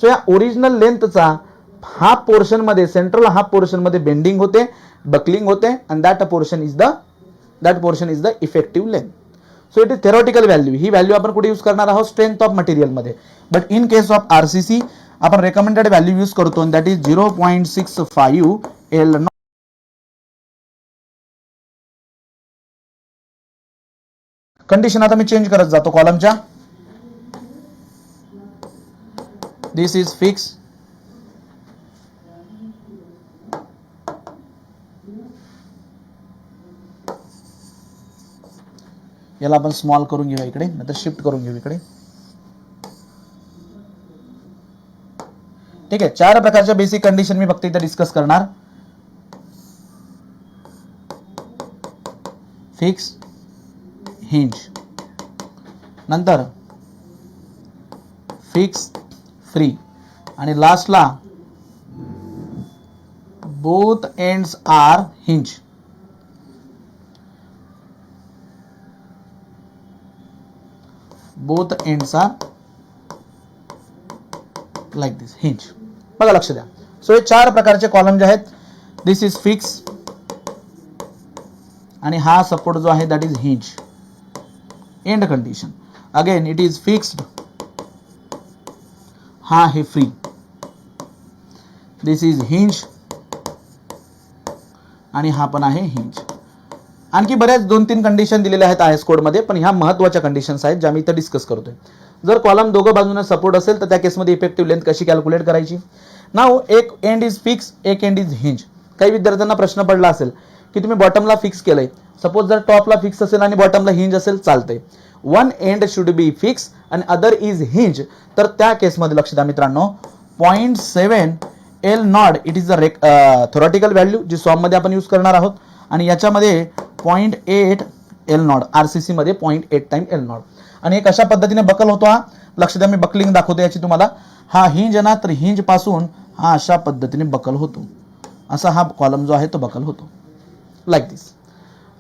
So या original लेंथचा half portion मध्ये, central half portion मध्ये बेंडिंग होते, बकलिंग होते, and that portion is the effective length. So it is theoretical value. He value आपण कुठे use करणार आहोत? स्ट्रेंथ ऑफ मटेरियल मध्ये. But in case of RCC आपण रेकमेंडेड व्हॅल्यू यूज करतो, दॅट इज 0.65 एल. कंडिशन आता मी change करत जातो कॉलमच्या. दिस इज फिक्स, याला आपण स्मॉल करून घेऊ इकडे, नाहीतर शिफ्ट करून घेऊ इकडे. ठीक आहे. 4 प्रकारच्या बेसिक कंडिशन मी फक्त इथे डिस्कस करणार. फिक्स, हिंज, नंतर फिक्स, फ्री, आणि लास्टला both ends are hinge. Both ends are like this, hinge. बघा लक्ष द्या. सो हे 4 प्रकारचे कॉलम जे आहेत, दिस इज फिक्स, आणि हा सपोर्ट जो आहे that is hinge. End condition again it is fixed, हा आहे फ्री, दिस इज हिंज, आणि हा पण आहे हिंज. आणखी बऱ्याच 2-3 कंडिशन दिलेल्या आहेत आयएस कोड मध्ये, पण ह्या महत्त्वाच्या कंडिशन्स आहेत ज्या मी इथं डिस्कस करतोय. जर कॉलम दोघं बाजूने सपोर्ट असेल तर त्या केसमध्ये इफेक्टिव्ह लेंथ कशी कॅल्क्युलेट करायची. नाव एक एंड इज फिक्स, एक एंड इज हिंज. काही विद्यार्थ्यांना प्रश्न पडला असेल की तुम्ही बॉटमला फिक्स केलंय, सपोज जर टॉपला फिक्स असेल आणि बॉटमला हिंज असेल चालतंय. One end should be fix आणि अदर इज हिंज. तर त्या केसमध्ये लक्ष द्या मित्रांनो, 0.7 L not it is the theoretical value जी सॉम मध्ये आपण यूज करणार आहोत, आणि याच्यामध्ये 0.8 एल नॉड, आरसीसी मध्ये 0.8 टाइम एल नॉड. आणि एक अशा पद्धतीने बकल होतो हा. लक्ष द्या, मी बकलिंग दाखवतो याची तुम्हाला. हा हिंज ना, तर हिंज पासून हा अशा पद्धतीने बकल होतो. असा हा कॉलम जो आहे तो बकल होतो लाईक दिस.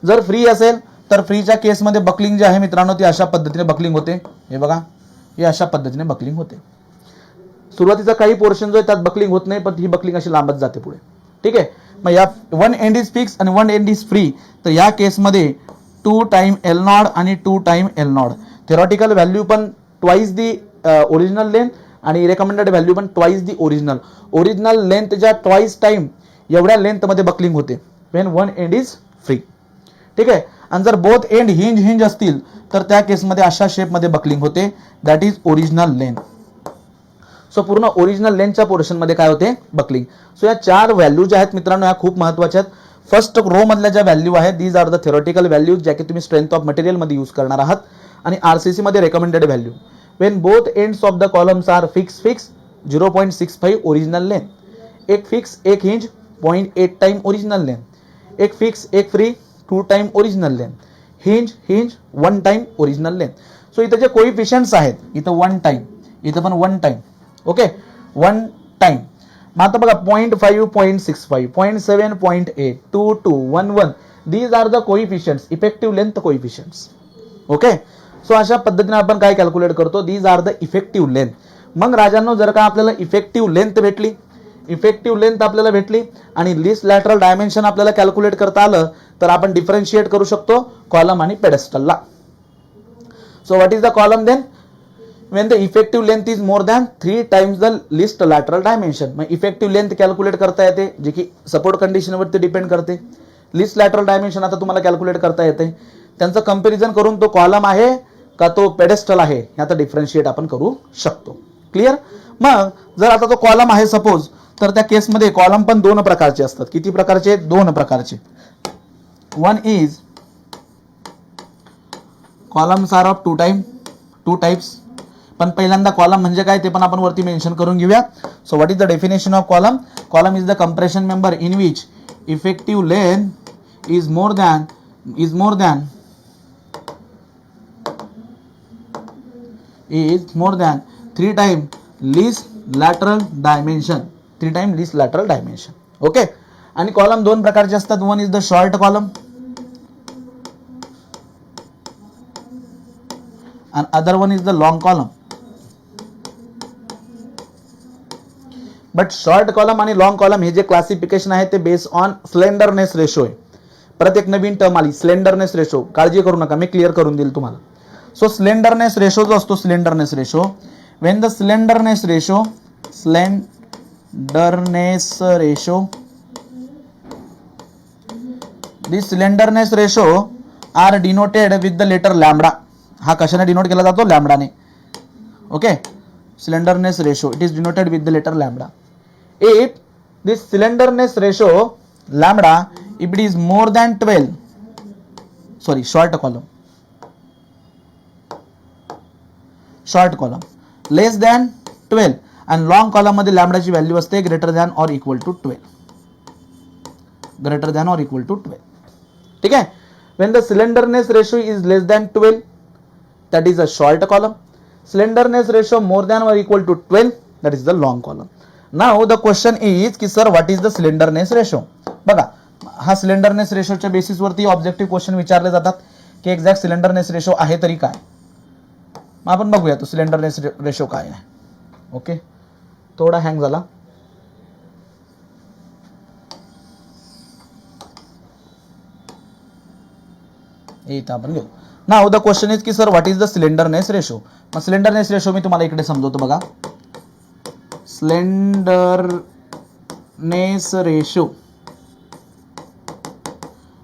जर फ्री असेल तर फ्रीच्या केसमध्ये बकलिंग जे आहे मित्रांनो ती अशा पद्धतीने बकलिंग होते. हे बघा, हे अशा पद्धतीने बकलिंग होते. सुरुवातीचा काही पोर्शन जो आहे त्यात बकलिंग होत नाही, पण ही बकलिंग अशी लांबत जाते पुढे. ठीक आहे. मग या वन एंड इज फिक्स आणि वन एंड इज फ्री. तर या केसमध्ये 2 टाइम एल नॉड आणि 2 time L naught. Theoretical value पण ट्वाइस दी ओरिजिनल लेंथ आणि रेकमेंडेड व्हॅल्यू पण twice the original. Original length ज्या ट्वाइस टाइम एवढ्या लेंथ मध्ये बकलिंग होते when one end is free. ठीक आहे. आणि जर बोथ एंड हिंज असतील तर त्या केसमध्ये अशा शेपमध्ये बकलिंग होते, that is original length. So पूर्ण ओरिजिनल लेंथच्या पोर्शन मध्ये काय होते? बकलिंग. सो या 4 व्हॅल्यू ज्या आहेत मित्रांनो ह्या खूप महत्त्वाच्या आहेत. फर्स्ट रो मधल्या ज्या व्हॅल्यू आहेत these are the theoretical values ज्या की तुम्ही स्ट्रेंथ ऑफ मटेरियल मध्ये यूज करणार आहात, आणि आरसीसी मध्ये recommended value. When both ends of the columns are fixed 0.65 original length. एक फिक्स एक हिंज 0.8 टाइम ओरिजिनल लेंथ. एक फिक्स एक free 2 time original length. Hinge 1 time original length. So इथे जे कोइफिशियंट्स आहेत, इथं 1 टाइम, इथं पण 1 टाइम. Okay, 1 time. मग आता बघा 0.5, 0.65, 0.7, 0.8, 2, 2, 1, 1. These are the coefficients, effective length coefficients. Okay. So अशा पद्धतीने आपण काय कॅल्क्युलेट करतो? These are the effective length. मग राजांनो जर का आपल्याला इफेक्टिव्ह लेंथ भेटली आणि लिस्ट लॅटरल डायमेन्शन आपल्याला कॅल्क्युलेट करता आलं तर आपण डिफरन्शिएट करू शकतो कॉलम आणि पेडेस्टलला. So what is the column then? when the effective length is more than 3 times the least lateral dimension. मग इफेक्टिव्ह लेंथ कॅल्क्युलेट करता येते, जे की सपोर्ट कंडिशन वरती डिपेंड करते. लिस्ट लॅटरल डायमेन्शन आता तुम्हाला कॅल्क्युलेट करता येते. त्यांचं कंपॅरिझन करून तो कॉलम आहे का तो पेडेस्टल आहे याचा डिफरन्शिएट आपण करू शकतो. क्लिअर? मग जर आता तो कॉलम आहे सपोज, तर त्या केसमध्ये कॉलम पण 2 प्रकारचे असतात. किती प्रकारचे? 2 प्रकारचे. One is columns are of 2 types. पण पहिल्यांदा कॉलम म्हणजे काय ते पण आपण वरती मेन्शन करून घेऊया. So what is the definition of column? Column is the compression member in which effective length is more than 3 time least lateral dimension. 3 time least lateral dimension. Okay. आणि कॉलम 2 प्रकारचे असतात. One is the short column and other one is the long column. But short column आणि long column हे जे classification आहे ते based on slenderness ratio आहे. परत एक नवीन टर्म आली, स्लेंडरनेस रेशो. काळजी करू नका, मी क्लिअर करून देईल तुम्हाला. सो स्लेंडरनेस रेशो जो असतो, slenderness ratio, when the slenderness ratio this slenderness ratio are denoted with the letter lambda. हा कशाने डिनोट केला जातो? लॅम्बडाने. Okay, slenderness ratio, it is denoted with the letter lambda. If this slenderness ratio lambda, if it is more than 12, sorry, short column, less than 12 and long column मध्ये lambda ची value असते greater than or equal to 12. ठीक आहे. when the slenderness ratio is less than 12, that is a short column. Slenderness ratio more than or equal to 12, that is the long column. Now the question is की sir what is the slenderness ratio? बघा, हा slenderness रेशोच्या basis वरती objective question विचारले जातात की exact slenderness ratio आहे तरी काय. मग आपण बघूया तो स्लेंडरनेस रेशो काय आहे. ओके, थोडा हँग झाला. इथं आपण घेऊ. नाउ द क्वेश्चन इज की sir what is the slenderness ratio. मग स्लेंडरनेस रेशो मी तुम्हाला इकडे समजवतो बघा. Slenderness ratio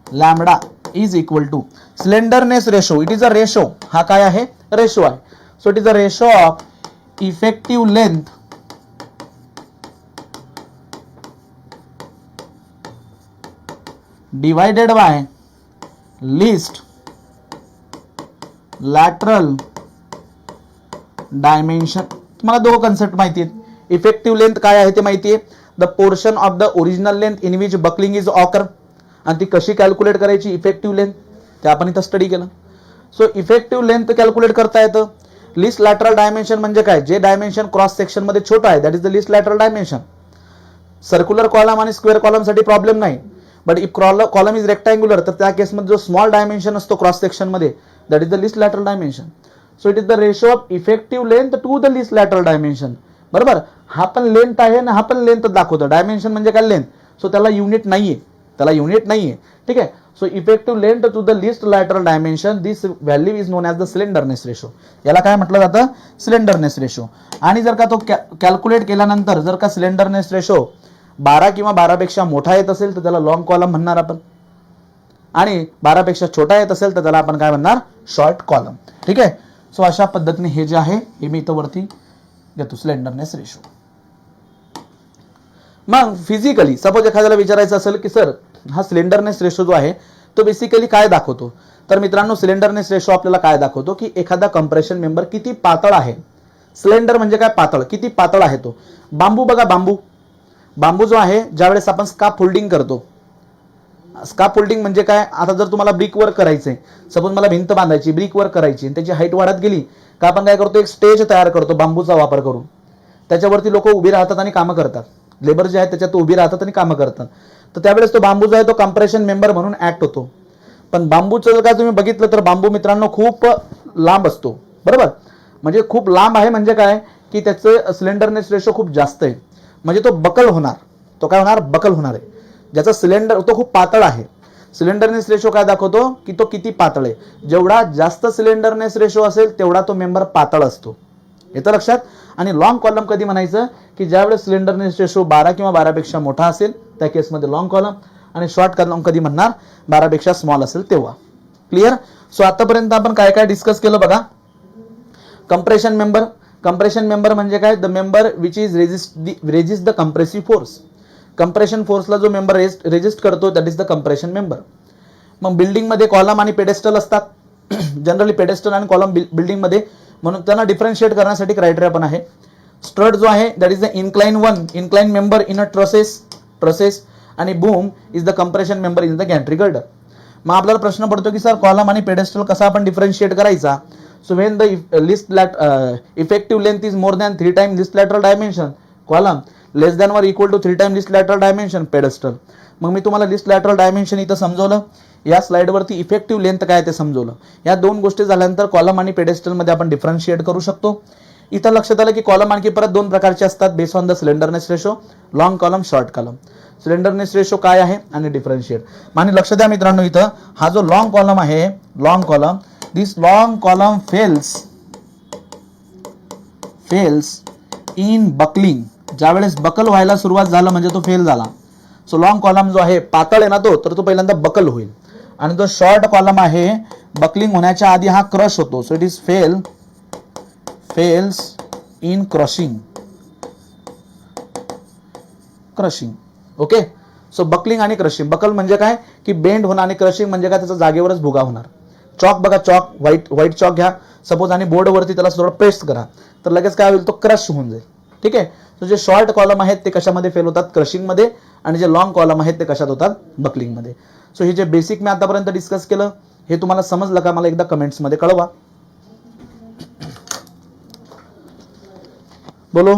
lambda is equal to slenderness ratio, it is a ratio. हा काय आहे? रेशो आहे. So it is a ratio of effective length divided by least lateral dimension. तुम्हाला दोन कन्सेप्ट माहिती आहेत. इफेक्टिव्ह लेंथ काय आहे ते माहिती आहे. The portion of the original length in which buckling is occur. आणि ती कशी कॅल्क्युलेट करायची इफेक्टिव्ह लेंथ, ते आपण इथं स्टडी केलं. सो इफेक्टिव्ह लेंथ कॅल्क्युलेट करता येतं. लिस्ट लॅटरल डायमेन्शन म्हणजे काय? जे डायमेन्शन क्रॉस सेक्शन मध्ये छोटं आहे, that is the least lateral dimension. Circular column आणि स्क्वेअर कॉलम साठी प्रॉब्लेम नाही. But if column is rectangular, तर त्या केसमध्ये जो स्मॉल डायमेन्शन असतो क्रॉस सेक्शन मध्ये, that is the least lateral dimension. So it is the ratio of effective length to the least lateral dimension. बरोबर, हा पण लेंथ आहे ना, हा पण लेंथ दाखवतो. डायमेन्शन म्हणजे काय? लेंथ. सो त्याला युनिट नाहीये, ठीक आहे. So effective length to the least lateral dimension, this value is known as the slenderness ratio. याला काय म्हटलं जातं? Slenderness ratio. आणि जर का तो कॅल्क्युलेट केल्यानंतर जर का स्लेंडरनेस रेशो 12 किंवा 12 पेक्षा मोठा येत असेल तर त्याला लॉंग कॉलम म्हणणार आपण, आणि 12 पेक्षा छोटा येत असेल तर त्याला आपण काय म्हणणार? Short column. ठीक आहे. सो अशा पद्धतीने हे जे आहे हे मी इथं वरती घेतो, स्लेंडरनेस रेशो. मग फिजिकली सपोज एखाद्याला विचारायचं असेल की सर हा स्लेंडरनेस रेशो जो आहे तो बेसिकली काय दाखवतो, तर मित्रांनो स्लेंडरनेस रेशो आपल्याला काय दाखवतो की एखादा कंप्रेशन मेंबर किती पातळ आहे. स्लेंडर म्हणजे काय? पातळ. किती पातळ आहे तो. बांबू बघा, बांबू जो आहे ज्यावेळेस आपण स्काफोल्डिंग करतो, स्काफोल्डिंग म्हणजे काय? आता जर तुम्हाला ब्रिक वर्क करायचंय, सपोज मला भिंत बांधायची, ब्रिक वर्क करायची, आणि त्याची हाईट वाढत गेली का आपण काय करतो? एक स्टेज तयार करतो बांबूचा वापर करून. त्याच्यावरती लोक उभी राहतात आणि कामं करतात. लेबर जे आहेत त्याच्यात उभी राहतात आणि कामं करतात. तर त्यावेळेस तो बांबू जो आहे तो कम्प्रेशन मेंबर म्हणून ऍक्ट होतो. पण बांबूचं जर का तुम्ही बघितलं तर बांबू मित्रांनो खूप लांब असतो. बरोबर, म्हणजे खूप लांब आहे म्हणजे काय की त्याचं स्लेंडरनेस रेशो खूप जास्त आहे. म्हणजे तो बकल होणार. तो काय होणार? बकल होणार आहे. ज्याचा सिलेंडर तो खूप पातळ आहे. सिलेंडरनेस रेशो काय दाखवतो की तो किती पातळ आहे. जेवढा जास्त सिलेंडरनेस रेशो असेल तेवढा तो मेंबर पातळ असतो. येतं लक्षात. आणि लॉंग कॉलम कधी म्हणायचं की ज्यावेळेस सिलेंडरनेस रेशो 12 किंवा 12 पेक्षा मोठा असेल त्या केसमध्ये लॉंग कॉलम, आणि शॉर्ट कॉलम कधी म्हणणार? 12 पेक्षा स्मॉल असेल तेव्हा. क्लिअर. सो आतापर्यंत आपण काय काय डिस्कस केलं बघा. कंप्रेशन मेंबर म्हणजे काय? The member which is resist the compressive force. Compression फोर्सला जो मेंबर रेजिस्ट करतो that is the compression member. मग बिल्डिंगमध्ये कॉलम आणि पेडेस्टल असतात. जनरली पेडेस्टल आणि कॉलम बिल्डिंगमध्ये, म्हणून त्यांना डिफरन्शिएट करण्यासाठी क्रायटेरिया पण आहे. स्ट्रट जो आहे that is the incline member in a trusses, आणि boom is the compression member in the gantry girder. मग आपल्याला प्रश्न पडतो की सर कॉलम आणि पेडेस्टल कसा आपण डिफरन्शिएट करायचा. So when the effective length is more than 3 time least lateral dimension column, less than or equal to 3 time least lateral dimension pedestal. मग मी तुम्हाला लिस्ट लॅटरल डायमेन्शन इथं समजवलं. या स्लाइडवरती इफेक्टिव्ह लेंथ काय ते समजवलं. या दोन गोष्टी झाल्यानंतर कॉलम आणि पेडेस्टल मध्ये आपण डिफरन्शिएट करू शकतो. इथं लक्षात आलं की कॉलम आणखी परत दोन प्रकारचे असतात base on the slenderness ratio, long column, short column. Slenderness ratio काय आहे आणि डिफरन्शिएट. आणि लक्ष द्या मित्रांनो, इथं हा जो लॉंग कॉलम आहे, long column, this long column fails in buckling. ज्यावेळेस बकल व्हायला सुरुवात झालं म्हणजे तो फेल झाला. सो लॉंग कॉलम जो आहे पातळ आहे ना तो पहिल्यांदा बकल होईल. आणि जो शॉर्ट कॉलम आहे बकलिंग होण्याच्या आधी हा क्रश होतो. So it is fails in crushing. Okay. So buckling आणि क्रशिंग. बकल म्हणजे काय की बेंड होणं आणि क्रशिंग म्हणजे काय त्याचा जागेवरच भुगा होणार. चॉक बघा, चॉक व्हाईट चॉक घ्या सपोज आणि बोर्डवरती त्याला थोडं प्रेस करा तर लगेच काय होईल, तो क्रश होऊन जाईल. ठीक आहे. सो जे शॉर्ट कॉलम आहेत ते कशामध्ये फेल होतात, क्रशिंग मध्ये, आणि जे लॉंग कॉलम आहेत ते कशात होतात, बकलिंग मध्ये. सो हे जे बेसिक मी आतापर्यंत डिस्कस केलं हे तुम्हाला समजलं का, मला एकदा कमेंट्स मध्ये कळवा. बोलो.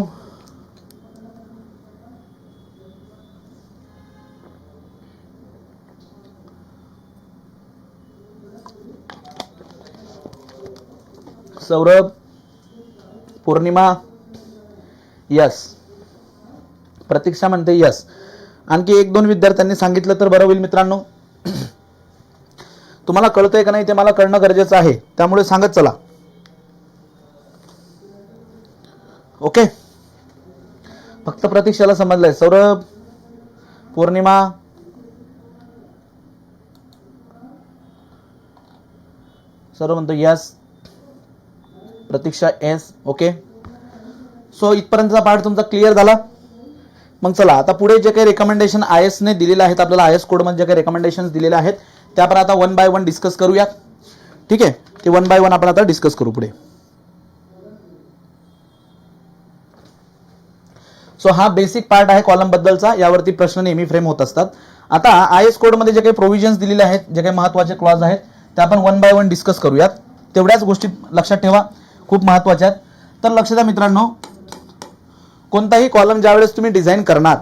सौरभ, पौर्णिमा यस, प्रतीक्षा म्हणते यस. आणखी एक दोन विद्यार्थ्यांनी सांगितलं तर बरं होईल मित्रांनो. तुम्हाला कळतंय का नाही ते मला कळणं गरजेचं आहे, त्यामुळे सांगत चला. ओके. फक्त प्रतीक्षाला समजलंय. सौरभ, पौर्णिमा, सौरभ म्हणतो यस, प्रतीक्षा एस. ओके. सो इथपर्यंतचा पार्ट तुमचा क्लिअर झाला. मग चला आता पुढे जे काही रेकमेंडेशन IS ने दिलेले आहेत, आपल्याला IS कोडमध्ये जे काही रेकमेंडेशन दिलेले आहेत त्या आपण आता वन बाय वन डिस्कस करूयात. ठीक आहे. ते वन बाय वन आपण आता डिस्कस करू पुढे. सो हा बेसिक पार्ट आहे कॉलम बद्दलचा, यावरती प्रश्न नेहमी फ्रेम होत असतात. आता IS कोडमध्ये जे काही प्रोव्हिजन्स दिलेले आहेत, जे काही महत्त्वाचे क्लॉज आहेत ते आपण वन बाय वन डिस्कस करूयात. तेवढ्याच गोष्टी लक्षात ठेवा, खूप महत्त्वाच्या आहेत. तर लक्ष द्या मित्रांनो, कोणताही कॉलम ज्यावेळेस तुम्ही डिझाईन करणार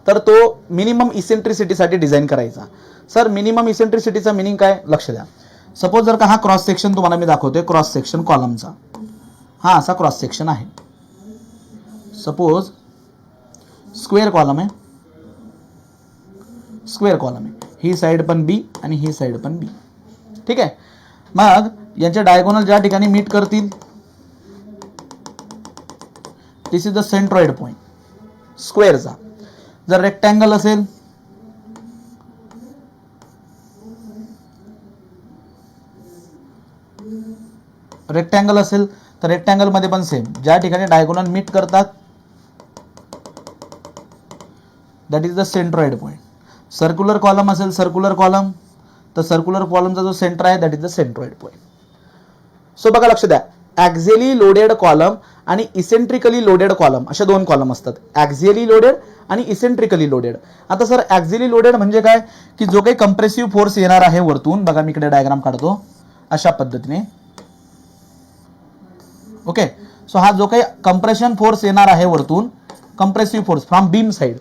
तर तो मिनिमम इसेंट्रिसिटीसाठी डिझाईन करायचा. सर मिनिमम इसेंट्रिसिटीचा मिनिंग काय, लक्ष द्या. सपोज जर का हा क्रॉस सेक्शन तुम्हाला मी दाखवतोय, क्रॉस सेक्शन कॉलमचा हा असा क्रॉस सेक्शन आहे. सपोज स्क्वेअर कॉलम आहे, ही साइड पण बी आणि ही साइड पण बी. ठीक आहे. मग यांचे डायगोनल ज्या ठिकाणी मीट करतील दिस इज द सेंट्रॉइड पॉइंट स्क्वेअरचा. जर रेक्टँगल असेल तर रेक्टँगल मध्ये पण सेम, ज्या ठिकाणी डायगोनल मीट करतात that is the centroid point. Circular column असेल, सर्क्युलर कॉलम, तर सर्क्युलर कॉलमचा जो सेंटर आहे that is the centroid point. So बघा लक्ष द्या, ॲक्झियली लोडेड कॉलम आणि इसेंट्रिकली लोडेड कॉलम अशा दोन कॉलम असतात, ॲक्झियली लोडेड आणि इसेंट्रिकली लोडेड. आता सर ॲक्झियली लोडेड म्हणजे काय की जो काही कंप्रेसिव्ह फोर्स येणार आहे वरतून, बघा मी इकडे डायग्राम काढतो अशा पद्धतीने. ओके. सो हा जो काही कंप्रेशन फोर्स येणार आहे वरतून, compressive force from beam side,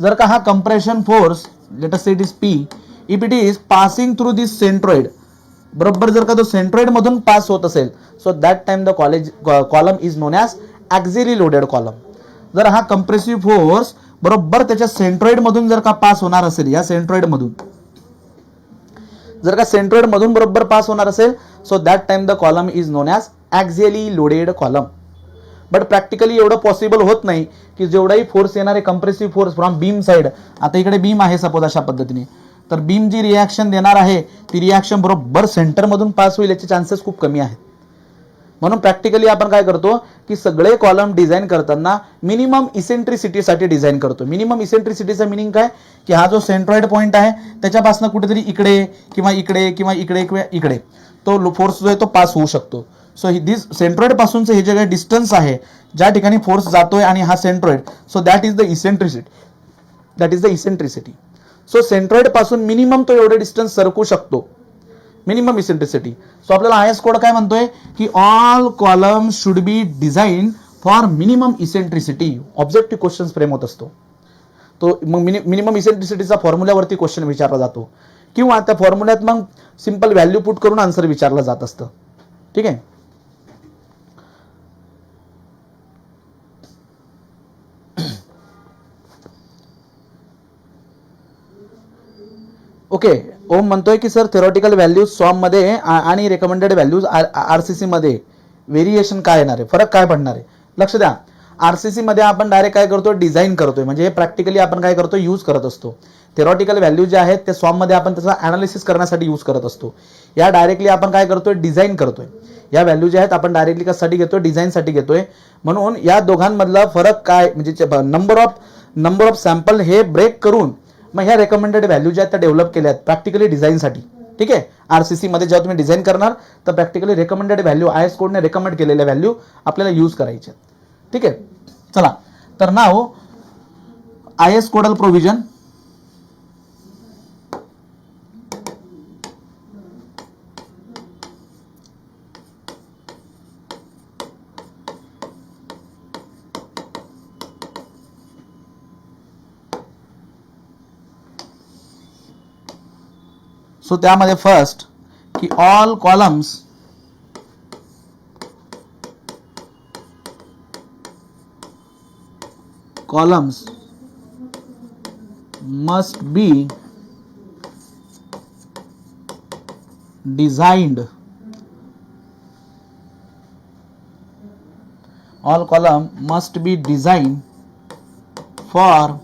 जर का हा compression force let us say it is P, if it is passing through this centroid, बरोबर जर का तो सेंट्रॉइड मधून पास होत असेल so that time the column is known as axially loaded column. जर हा कंप्रेसिव्ह फोर्स बरोबर त्याच्या सेंट्रॉइड मधून जर का पास होणार असेल, या सेंट्रॉइड मधून जर का सेंट्रॉइड मधून बरोबर पास होणार असेल so that time the column is known as axially loaded column. But practically एवढं पॉसिबल होत नाही की जेवढाही फोर्स येणार आहे compressive force from beam side, आता इकडे बीम आहे सपोज अशा पद्धतीने, तर बीम जी रिॲक्शन देणार आहे ती रिॲक्शन बरोबर सेंटरमधून पास होईल याचे चान्सेस खूप कमी आहेत. म्हणून प्रॅक्टिकली आपण काय करतो की सगळे कॉलम डिझाईन करताना मिनिमम इसेंट्रिसिटीसाठी डिझाईन करतो. मिनिमम इसेंट्रिसिटीचं मिनिंग काय की हा जो सेंट्रॉइड पॉइंट आहे त्याच्यापासून कुठेतरी इकडे किंवा इकडे किंवा इकडे किंवा इकडे तो फोर्स जो आहे तो पास होऊ शकतो. सो दिस सेंट्रॉइड पासूनचं हे जे काही डिस्टन्स आहे, ज्या ठिकाणी फोर्स जातोय आणि हा centroid, so that is the eccentricity. So centroid पासून मिनिमम तो एवढे डिस्टन्स सरकू शकतो, मिनिमम इसेंट्रिसिटी. सो आपल्याला IS कोड काय म्हणतोय की all column should be design for minimum eccentricity. Objective question frame होत असतो तो, मग मिनिमम इसेंट्रिसिटीचा फॉर्म्युल्यावरती क्वेश्चन विचारला जातो किंवा त्या फॉर्म्युल्यात मग सिंपल व्हॅल्यू पुट करून आन्सर विचारलं जात असतं. ठीक आहे. ओके, ओम म्हणतोय की सर थेरॉटिकल व्हॅल्यूज सॉम मध्ये आणि रेकमेंडेड व्हॅल्यूज आरसीसी मध्ये व्हेरिएशन काय येणार आहे, फरक काय पडणार आहे? लक्ष द्या, आरसीसी मध्ये आपण डायरेक्ट काय करतो, डिझाईन करतोय, म्हणजे प्रॅक्टिकली आपण काय करतो, यूज करत असतो. थेरॉटिकल व्हॅल्यू जे आहेत ते सॉम मध्ये आपण त्याचा अनालिसिस करण्यासाठी यूज करत असतो. या डायरेक्टली आपण काय करतोय, डिझाईन करतोय. या व्हॅल्यू जे आहेत आपण डायरेक्टली कशासाठी घेतोय, डिझाईनसाठी घेतोय. म्हणून या दोघांमधला फरक काय, म्हणजे नंबर ऑफ सॅम्पल हे ब्रेक करून मग ह्या रेकमेंडेड व्हॅल्यू ज्या आहेत त्या डेव्हलप केल्या आहेत प्रॅक्टिकली डिझाईनसाठी. ठीक आहे, आरसीसी मध्ये जेव्हा तुम्ही डिझाईन करणार तर प्रॅक्टिकली रेकमेंडेड व्हॅल्यू आयएस कोडने रेकमेंड केलेल्या व्हॅल्यू आपल्याला यूज करायच्या. ठीक आहे, चला तर नाव आयएस कोडल प्रोव्हिजन. सो त्यामध्ये फर्स्ट की all columns must be designed, all column must be designed for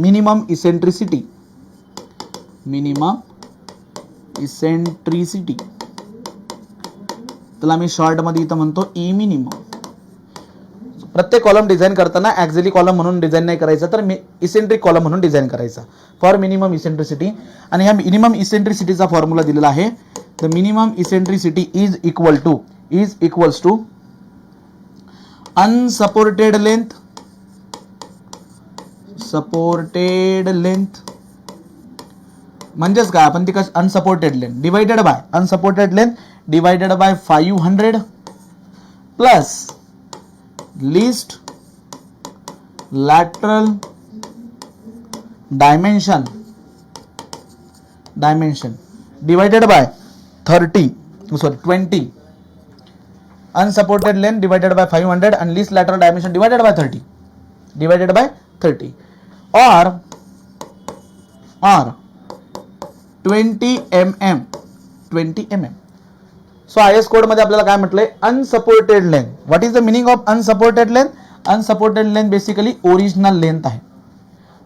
minimum eccentricity. त्याला मी शॉर्ट मध्ये इथं म्हणतो ई मिनिमम. प्रत्येक कॉलम डिझाईन करताना ॲक्झिली कॉलम म्हणून डिझाईन नाही करायचा, तर इसेंट्रिक कॉलम म्हणून डिझाईन करायचा फॉर मिनिमम इसेंट्रिसिटी. आणि ह्या मिनिमम इसेंट्रिसिटीचा फॉर्म्युला दिलेला आहे. The minimum eccentricity is equals to unsupported length म्हणजेच काय, आपण ती unsupported length divided by 500 plus least lateral dimension divided by 20. unsupported length divided by 500 and least lateral dimension divided by 30 or 20 mm. So IS code मध्ये आपल्याला काय म्हटलंय, unsupported length. What is the meaning of unsupported length? Unsupported length basically original length आहे,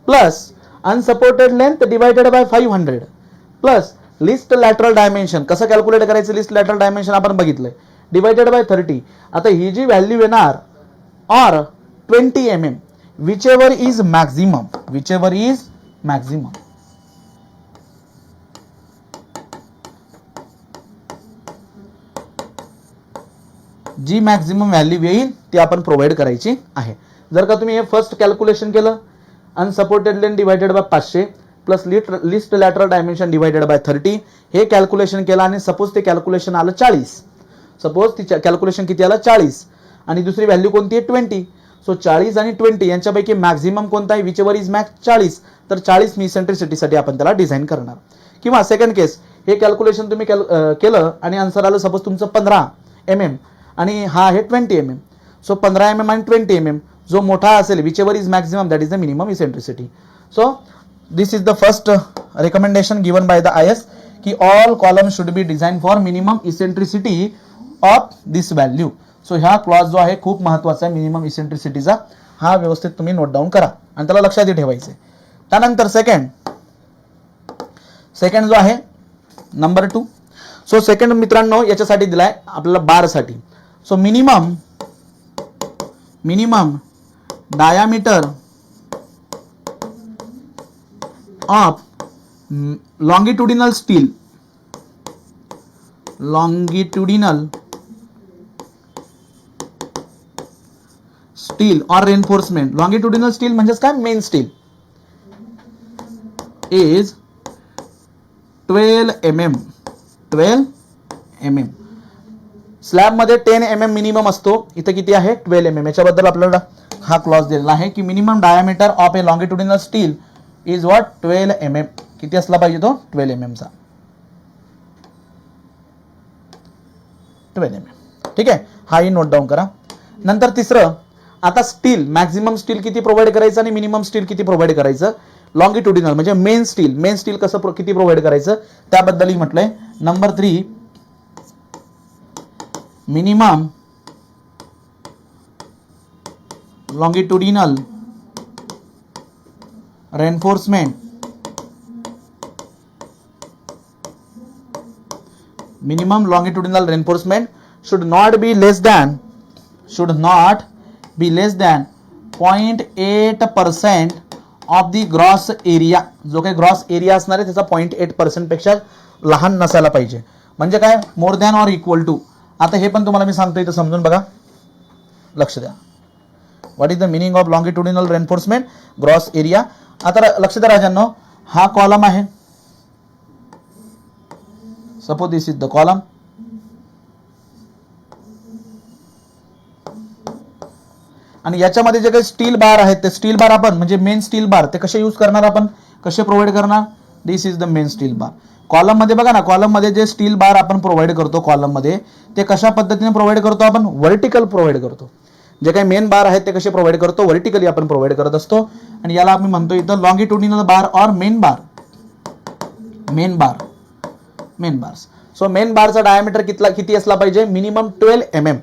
plus unsupported length divided by 500 plus least lateral dimension. कसं calculate करायचं least lateral dimension आपण बघितलंय, divided by 30. आता ही जी व्हॅल्यू येणार or 20 mm, whichever is maximum. जी मॅक्झिमम व्हॅल्यू येईल ती आपण प्रोव्हाइड करायची आहे. जर का तुम्ही हे फर्स्ट कॅल्क्युलेशन केलं, unsupported length divided by 500 plus least lateral dimension divided by 30, हे कॅल्क्युलेशन केलं आणि सपोज ते कॅल्क्युलेशन आलं 40. सपोज ती कॅल्क्युलेशन किती आलं 40 आणि दुसरी व्हॅल्यू कोणती आहे 20. सो 40 आणि 20 यांच्यापैकी मॅक्झिमम कोणता आहे, विच एव्हर इज मॅक्स 40. तर 40 मी इसेंट्रिसिटीसाठी आपण त्याला डिझाईन करणार. किंवा सेकंड केस, हे कॅल्क्युलेशन तुम्ही केलं आणि आन्सर आलं सपोज तुमचं 15 mm आणि हा आहे 20 mm. सो 15 mm आणि 20 mm जो मोठा असेल, whichever is maximum, that is the minimum eccentricity. So this is the first recommendation given by the IS की all columns should be design for minimum eccentricity of this value. So ह्या clause जो आहे खूप महत्वाचा आहे minimum इसेंट्रिसिटीचा, हा व्यवस्थित तुम्ही नोट डाऊन करा आणि त्याला लक्षात ठेवायचं आहे. त्यानंतर सेकंड जो आहे नंबर 2. सो सेकंड मित्रांनो याच्यासाठी दिलाय आपल्याला बारसाठी. So minimum diameter of longitudinal steel or reinforcement. Longitudinal steel म्हणजेच काय, main steel is 12 mm. Slab मध्ये 10 mm मिनिमम असतो, इथे किती आहे 12 mm. याच्याबद्दल आपल्याला हा क्लॉज दिलेला आहे की minimum diameter of a longitudinal steel is what 12 mm. किती असला पाहिजे तो 12 mm चा. 12 mm. ठीक आहे, हाही नोट डाऊन करा. नंतर तिसरं, आता स्टील मॅक्झिमम स्टील किती प्रोव्हाइड करायचं आणि मिनिमम स्टील किती प्रोव्हाइड करायचं. लॉंगिट्युडिनल म्हणजे मेन स्टील कसं किती प्रोव्हाइड करायचं त्याबद्दलही म्हटलंय. Number 3 minimum longitudinal reinforcement should not be less than 0.8% of the gross area. जो काही ग्रॉस एरिया असणार आहे त्याचा 0.8% पेक्षा लहान नसायला पाहिजे. म्हणजे काय, more than or equal to. आता हे पण तुम्हाला मी सांगतो इथं समजून बघा, लक्ष द्या. What is the meaning of longitudinal reinforcement, gross area. आता लक्ष द्या राजांनो, हा कॉलम आहे, suppose this is the column, आणि याच्यामध्ये जे काही स्टील बार आहेत ते स्टील बार आपण म्हणजे मेन स्टील बार ते कसे यूज करणार, आपण कसे प्रोव्हाइड करणार. This is the main steel bar. Column मध्ये बघा ना, कॉलम मध्ये जे स्टील बार आपण प्रोव्हाइड करतो कॉलम मध्ये ते कशा पद्धतीने प्रोव्हाइड करतो, आपण व्हर्टिकल प्रोव्हाइड करतो. जे काही मेन बार आहेत ते कसे प्रोव्हाइड करतो, व्हर्टिकली आपण प्रोव्हाइड करत असतो. आणि याला आपण म्हणतो इथं longitudinal bar or main bar. So main बारचा डायमीटर किती असला पाहिजे, मिनिमम 12 mm.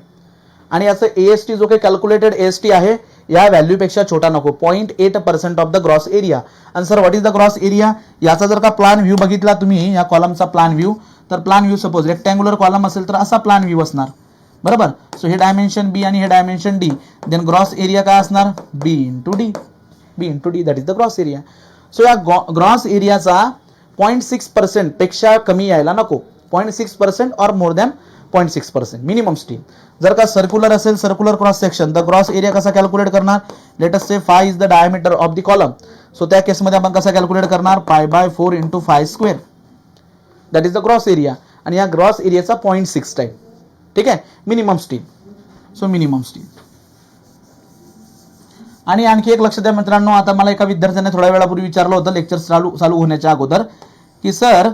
आणि याचं AST जो काही कॅल्क्युलेटेड AST आहे या व्हॅल्यूपेक्षा छोटा नको, 0.8% ऑफ द ग्रॉस एरिया. आणि sir what is the gross area, याचा जर का प्लॅन व्ह्यू बघितला तुम्ही या कॉलमचा प्लॅन व्ह्यू, तर plan view suppose rectangular column असेल तर असा प्लॅन व्ह्यू असणार, बरोबर. सो हे डायमेन्शन B आणि हे dimension D, then gross area काय असणार, B into D, that is the gross area. So या ग्रॉस एरियाचा 0.6% पेक्षा कमी यायला नको, 0.6% or more than 0.6% minimum steel. जर का सर्क्युलर असेल, circular cross section, the gross area कसा कॅल्क्युलेट करणार, let us say phi is the diameter of the column. So त्या केसमध्ये आपण कसा कॅल्क्युलेट करणार, π/4 into phi square, that is the gross area. आणि या ग्रॉस एरियाचा 0.6 टाइम, ठीक आहे, minimum steel. So minimum steel. आणि आणखी एक लक्ष द्या मित्रांनो, आता मला एका विद्यार्थ्याने थोड्या वेळापूर्वी विचारलं होतं लेक्चर चालू होण्याच्या अगोदर की सर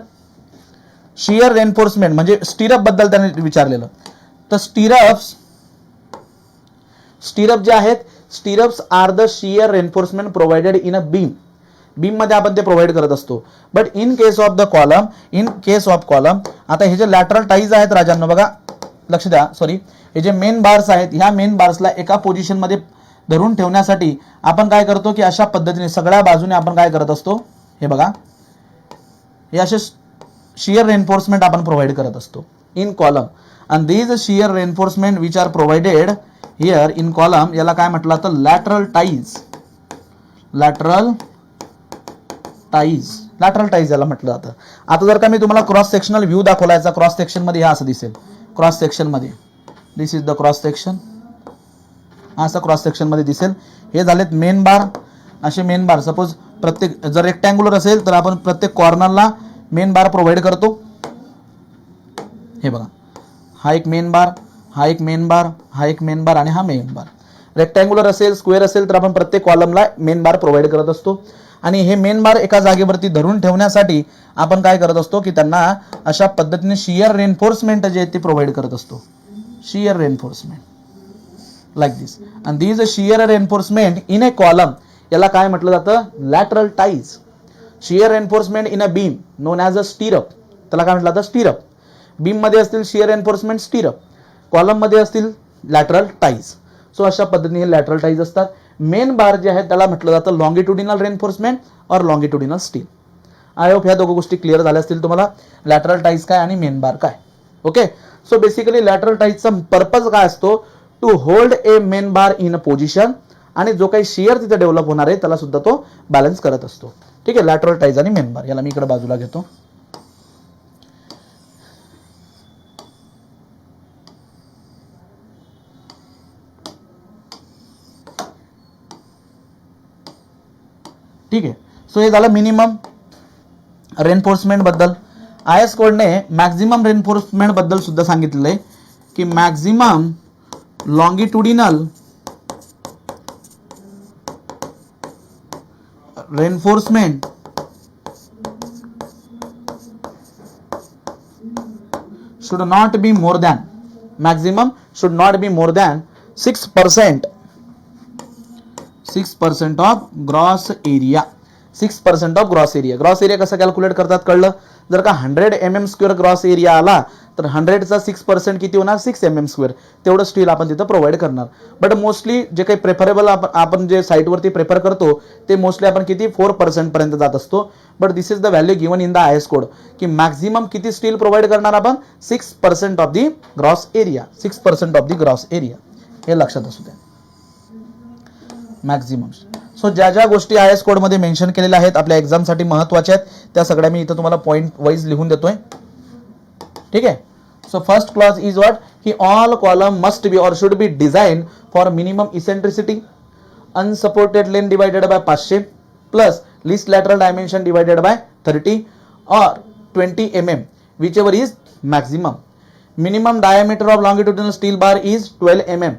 शियर रेनफोर्समेंट म्हणजे स्टिरअप बद्दल त्याने विचारलेलं. तर स्टिरअप जे आहेत, stirrups are the shear reinforcement provided in a beam. Beam मध्ये आपण ते प्रोव्हाइड करत असतो. But in case of column, आता हे जे लॅटरल टाईज आहेत राजांनो बघा, लक्ष द्या, सॉरी, हे जे मेन बार्स आहेत, ह्या मेन बार्सला एका पोझिशन मध्ये धरून ठेवण्यासाठी आपण काय करतो की अशा पद्धतीने सगळ्या बाजूने आपण काय करत असतो, हे बघा, हे असे शियर रेनफोर्समेंट आपण प्रोव्हाइड करत असतो in column. and these shear reinforcement which are provided here in column याला काय म्हटलं जातं, lateral ties याला म्हटलं जातं. आता जर का मी तुम्हाला क्रॉस सेक्शनल व्ह्यू दाखवलायचा, क्रॉस सेक्शन मध्ये हा असं दिसेल, क्रॉस सेक्शन मध्ये this is the cross section, हा असं क्रॉस सेक्शन मध्ये दिसेल. हे झालेत मेन बार, असे मेन बार. सपोज प्रत्येक जर रेक्टँग्युलर असेल तर आपण प्रत्येक कॉर्नरला मेन बार प्रोव्हाइड करतो. हे बघा, हा एक मेन बार, हा एक मेन बार, हा एक मेन बार आणि हा मेन बार. रेक्टँग्युलर असेल, स्क्वेअर असेल तर आपण प्रत्येक कॉलमला मेन बार प्रोव्हाइड करत असतो. आणि हे मेन बार एका जागेवरती धरून ठेवण्यासाठी आपण काय करत असतो की त्यांना अशा पद्धतीने शियर रेनफोर्समेंट जे ते प्रोव्हाइड करत असतो. शियर रेनफोर्समेंट लाईक दिस. आणि these shear reinforcement in A column याला काय म्हटलं जातं, lateral ties. Shear reinforcement in a beam non as a stirrup, त्याला काय म्हटलं जातं, स्टिरअप. बीम मध्ये असतील शियर रेनफोर्समेंट स्टिरअप, कॉलम मध्ये असतील लॅटरल टाईज. सो अशा पद्धतीने हे लॅटरल टाईज असतात. मेन बार जे आहे त्याला म्हटलं जातं लॉंगिट्युडिनल रेनफोर्समेंट और लॉंगिट्युडिनल स्टील. आय होप ह्या दोघं गोष्टी क्लिअर झाल्या असतील तुम्हाला, लॅटरल टाईज काय आणि मेन बार काय. ओके, सो बेसिकली लॅटरल टाईजचा पर्पज काय असतो, to hold a main bar in a position, आणि जो काही शियर तिथे डेव्हलप होणार आहे त्याला सुद्धा तो बॅलन्स करत असतो. ठीक आहे, लॅटरल टाईज आणि मेन बार. याला मी इकडे बाजूला घेतो. ठीक आहे, सो हे झालं मिनिमम रेनफोर्समेंट बद्दल. IS कोडने मॅक्झिमम रेनफोर्समेंट बद्दल सुद्धा सांगितलेलं आहे की maximum longitudinal reinforcement should not be more than, maximum should not be more than 6% of gross area. 6% of gross area. Gross area कसं कॅल्क्युलेट करतात कळलं. जर का 100 mm² ग्रॉस एरिया आला तर 100चा 6% किती होणार 6 mm². तेवढं स्टील आपण तिथं प्रोव्हाइड करणार. बट मोस्टली जे काही प्रेफरेबल आपण जे साईटवरती प्रेफर करतो ते मोस्टली आपण किती 4% पर्यंत जात असतो. But this is the value given in the IS code की मॅक्झिमम किती स्टील प्रोव्हाइड करणार आपण 6% of the gross area. 6% of the gross area हे लक्षात असू द्या. मॅक्झिमम. सो ज्या ज्या गोष्टी IS कोडमध्ये मेन्शन केलेल्या आहेत आपल्या एक्झामसाठी महत्त्वाच्या आहेत त्या सगळ्या मी इथं तुम्हाला पॉईंट वाईज लिहून देतोय. ठीक आहे. So first clause is what की all column must be or should be design for minimum eccentricity, unsupported length divided by 500 plus least lateral dimension divided by 30 or 20 mm whichever is maximum. Minimum diameter of longitudinal steel bar is 12 mm.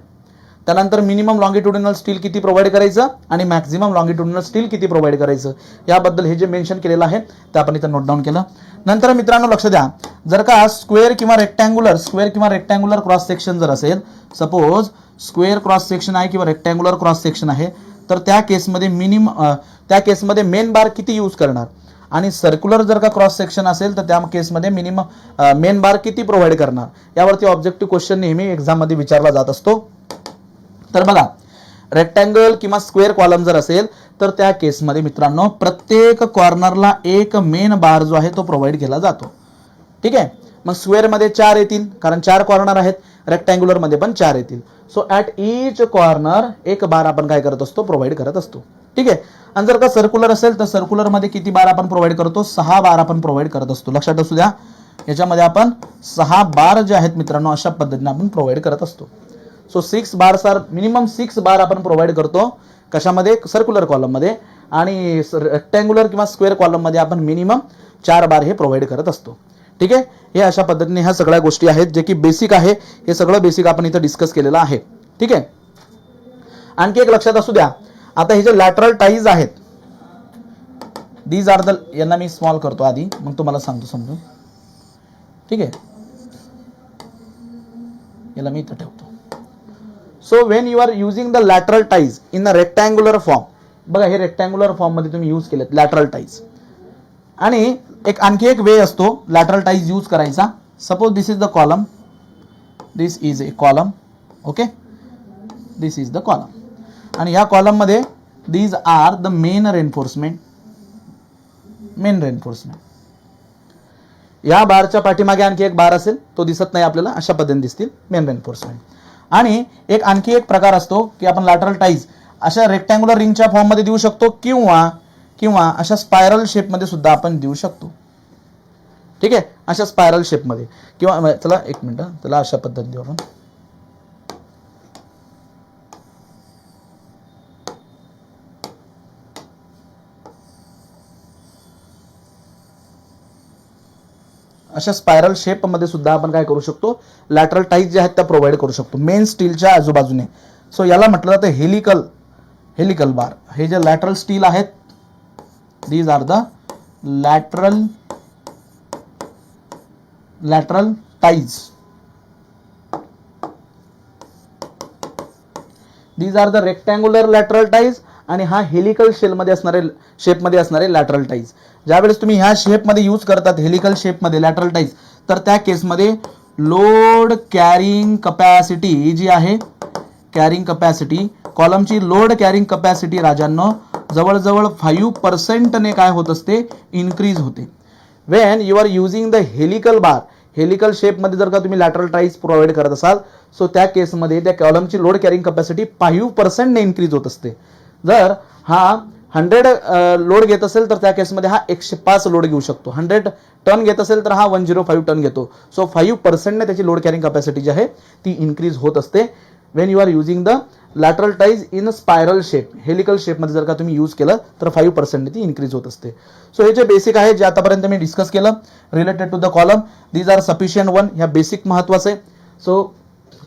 त्यानंतर minimum longitudinal steel किती provide करायचं आणि maximum longitudinal steel किती provide करायचं याबद्दल हे जे mention केलेलं आहे ते आपण इथं नोट डाऊन केलं. नंतर मित्रांनो लक्ष द्या, जर का स्क्वेअर किंवा रेक्टँग्युलर क्रॉस सेक्शन जर असेल, सपोज स्क्वेअर क्रॉस सेक्शन आहे किंवा रेक्टँग्युलर क्रॉस सेक्शन आहे, तर त्या केसमध्ये मेन बार किती यूज करणार आणि सर्क्युलर जर का क्रॉस सेक्शन असेल तर त्या केसमध्ये मेन बार किती प्रोव्हाइड करणार यावरती ऑब्जेक्टिव्ह क्वेश्चन नेहमी एक्झाममध्ये विचारला जात असतो. तर बघा, रेक्टँगल किंवा स्क्वेअर कॉलम जर असेल तर त्या केसमध्ये मित्रांनो प्रत्येक कॉर्नरला एक मेन बार जो आहे तो प्रोव्हाइड केला जातो. ठीक आहे. मग स्क्वेअरमध्ये 4 येतील कारण 4 कॉर्नर आहेत, रेक्टँग्युलरमध्ये पण 4 येतील. सो ॲट ईच कॉर्नर एक बार आपण काय करत असतो प्रोव्हाइड करत असतो. ठीक आहे. आणि जर का सर्क्युलर असेल तर सर्क्युलरमध्ये किती बार आपण प्रोव्हाइड करतो 6 बार आपण प्रोव्हाइड करत असतो. लक्षात असू द्या, याच्यामध्ये आपण 6 बार जे आहेत मित्रांनो अशा पद्धतीने आपण प्रोव्हाइड करत असतो. सो 6 बार्स आर मिनिमम 6 बार आपण प्रोव्हाइड करतो कशामध्ये सर्क्युलर कॉलममध्ये आणि रेक्टँग्युलर किंवा स्क्वेअर कॉलममध्ये आपण मिनिमम 4 बार हे प्रोव्हाइड करत असतो. ठीक आहे. हे अशा पद्धतीने ह्या सगळ्या गोष्टी आहेत जे की बेसिक आहे. हे सगळं बेसिक आपण इथं डिस्कस केलेलं आहे. ठीक आहे. आणखी एक लक्षात असू द्या, आता हे जे लॅटरल टाईज आहेत दीज आर द, यांना मी स्मॉल करतो आधी मग तुम्हाला सांगतो समजून. ठीक आहे. याला मी इथं ठेवतो. So when you are using the lateral ties in the rectangular form, बघा हे रेक्टँग्युलर फॉर्म मध्ये तुम्ही यूज केलेत लॅटरल टाईज. आणि एक आणखी एक वे असतो लॅटरल टाईज यूज करायचा. Suppose this is the column, this is a column, okay, this is the column आणि या कॉलम मध्ये these are the main reinforcement. या बारच्या पाठीमागे आणखी एक बार असेल, तो दिसत नाही आपल्याला, अशा पद्धतीने दिसतील मेन रेन्फोर्समेंट. आणि एक आणखी एक प्रकार असतो की आपण लॅटरल टाईज अशा रेक्टँग्युलर रिंगच्या फॉर्म मध्ये देऊ शकतो किंवा अशा स्पायरल शेपमध्ये सुद्धा आपण देऊ शकतो. ठीक आहे. अशा स्पायरल शेपमध्ये किंवा चला एक मिनिट, त्याला अशा पद्धतीने देऊ आपण. अशा स्पायरल शेपमध्ये सुद्धा आपण काय करू शकतो लॅटरल टाईज जे आहेत त्या प्रोव्हाइड करू शकतो मेन स्टीलच्या आजूबाजूने. सो याला म्हटलं जातं हेलिकल बार. हे जे लॅटरल स्टील आहेत these are the lateral ties. These are the rectangular lateral ties आणि हा हेलिकल शेपमध्ये असणारे लॅटरल टाईज. ज्यावेळेस तुम्ही ह्या शेपमध्ये यूज करतात हेलिकल शेपमध्ये लॅटरल टाईज, तर त्या केसमध्ये लोड कॅरिंग कपॅसिटी जी आहे, कॅरिंग कपॅसिटी कॉलमची लोड कॅरिंग कपॅसिटी राजांनो जवळजवळ 5% ने काय होत असते इन्क्रीज होते. When you are using the helical bar, helical शेपमध्ये जर का तुम्ही लॅटरल टाईज प्रोव्हाइड करत असाल सो त्या केसमध्ये त्या कॉलमची लोड कॅरिंग कपॅसिटी 5% ने इन्क्रीज होत असते. जर हा 100 लोड घेत असेल तर त्या केसमध्ये हा 105 लोड घेऊ शकतो. 100 टन घेत असेल तर हा 105 टन घेतो. सो 5% ने त्याची लोड कॅरिंग कॅपॅसिटी जी आहे ती इन्क्रीज होत असते when you are using the lateral ties in spiral shape. Helical शेपमध्ये जर का तुम्ही यूज केलं तर 5% ने ती इन्क्रीज होत असते. सो हे जे बेसिक आहे जे आतापर्यंत मी डिस्कस केलं related to the column, these are sufficient one. ह्या बेसिक महत्वाचं आहे. सो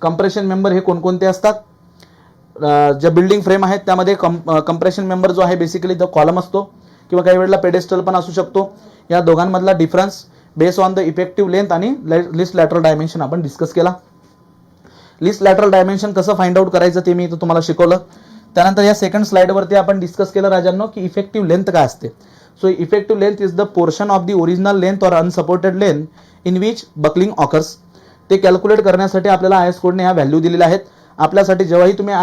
कंप्रेशन मेंबर हे कोणकोणते असतात, ज्या बिल्डिंग फ्रेम आहेत त्यामध्ये कंप्रेशन मेंबर जो आहे बेसिकली द कॉलम असतो किंवा काही वेळेला पेडेस्टल पण असू शकतो. या दोघांमधला difference base on the effective length आणि लिस्ट लॅटरल डायमेन्शन आपण डिस्कस केला. लिस्ट लॅटरल डायमेन्शन कसं फाइंड आउट करायचं ते मी इथं तुम्हाला शिकवलं. त्यानंतर या सेकंड स्लाइडवरती आपण डिस्कस केलं राजांनो की इफेक्टिव्ह लेंथ काय असते. So effective length is the portion of the original length or unsupported length in which buckling occurs. ते कॅल्क्युलेट करण्यासाठी आपल्याला आय एस कोडने ह्या व्हॅल्यू दिलेल्या आहेत. आपल्यासाठी जेव्हाही तुम्ही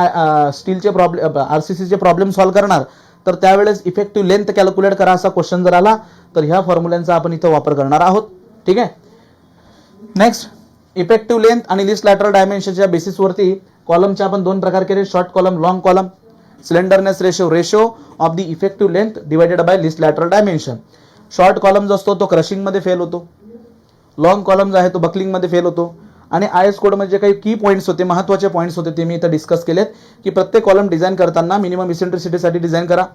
स्टीलचे प्रॉब्लेम आरसीसीचे प्रॉब्लेम सॉल्व्ह करणार तर त्यावेळेस इफेक्टिव्ह लेंथ कॅल्क्युलेट करा असा क्वेश्चन जर आला तर ह्या फॉर्म्युल्यांचा आपण इथं वापर करणार आहोत. ठीक आहे. नेक्स्ट, इफेक्टिव्ह लेंथ आणि लिस्ट लॅटरल डायमेन्शनच्या बेसिसवरती कॉलमचे आपण दोन प्रकार केले, short column, long column. Slenderness ratio of the effective length divided by least lateral dimension. Short column जो असतो तो क्रशिंगमध्ये फेल होतो, लॉंग कॉलम जो आहे तो बकलिंगमध्ये फेल होतो. आणि आय एस कोडमध्ये जे काही की पॉईंट्स होते, महत्त्वाचे पॉईंट्स होते ते मी इथं डिस्कस केलेत की प्रत्येक कॉलम डिझाईन करताना मिनिमम इसेंट्रिसिटीसाठी डिझाईन करा.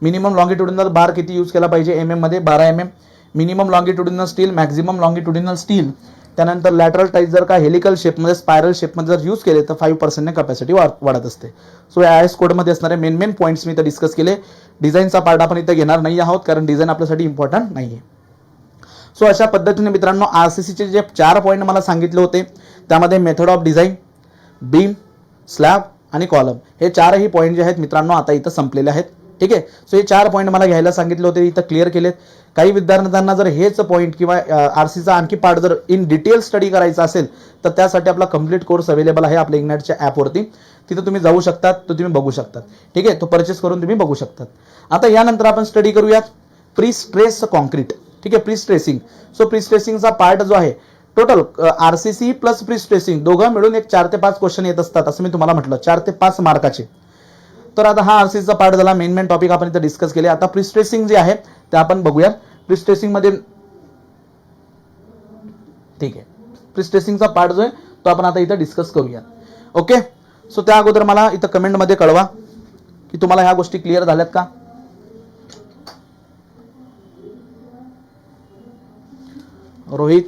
मिनिमम लॉंगिट्युडिनल बार किती यूज केला पाहिजे एमएम मध्ये, 12 mm. Minimum longitudinal steel, maximum longitudinal steel. त्यानंतर लॅटरल टाईज जर का हेलिकल शेपमध्ये, स्पायरल शेपमध्ये जर यूज केले तर 5% कॅपॅसिटी वाढत असते. सो या आय एस कोडमध्ये असणारे मेन पॉईंट्स मी इथं डिस्कस केले. डिझाईनचा पार्ट आपण इथं घेणार नाही आहोत कारण डिझाईन आपल्यासाठी इम्पॉर्टंट नाही आहे. सो अशा पद्धतीने मित्रांनो आरसीसीचे जे 4 पॉईंट मला सांगितले होते त्यामध्ये method of design, beam, slab आणि कॉलम हे 4ही पॉईंट जे आहेत मित्रांनो आता इथं संपलेले आहेत. ठीक आहे. सो हे 4 पॉईंट मला घ्यायला सांगितले होते, इथं क्लिअर केलेत. काही विद्यार्थ्यांना जर हेच पॉईंट किंवा आरसीचा आणखी पार्ट जर इन डिटेल स्टडी करायचा असेल तर त्यासाठी आपला कंप्लीट कोर्स अवेलेबल आहे आपल्या इग्नाइटच्या ॲपवरती. तिथं तुम्ही जाऊ शकतात, तो तुम्ही बघू शकतात. ठीक आहे. तो परचेस करून तुम्ही बघू शकतात. आता यानंतर आपण स्टडी करूयात प्री स्ट्रेस कॉन्क्रीट. ठीक आहे. Prestressing. सो प्री स्ट्रेसिंगचा पार्ट जो आहे total RCC plus prestressing दोघं मिळून एक 4 ते 5 क्वेश्चन येत असतात असं मी तुम्हाला म्हटलं, 4 ते 5 मार्काचे. तर आता हा आरसीसीचा पार्ट झाला, मेन टॉपिक आपण इथं डिस्कस केले. आता प्री स्ट्रेसिंग जे आहे ते आपण बघूया. प्री स्ट्रेसिंग मध्ये ठीक आहे, प्री स्ट्रेसिंगचा पार्ट जो आहे तो आपण आता इथं डिस्कस करूया. ओके. सो त्या अगोदर मला इथं कमेंटमध्ये कळवा की तुम्हाला ह्या गोष्टी क्लिअर झाल्यात का. रोहित,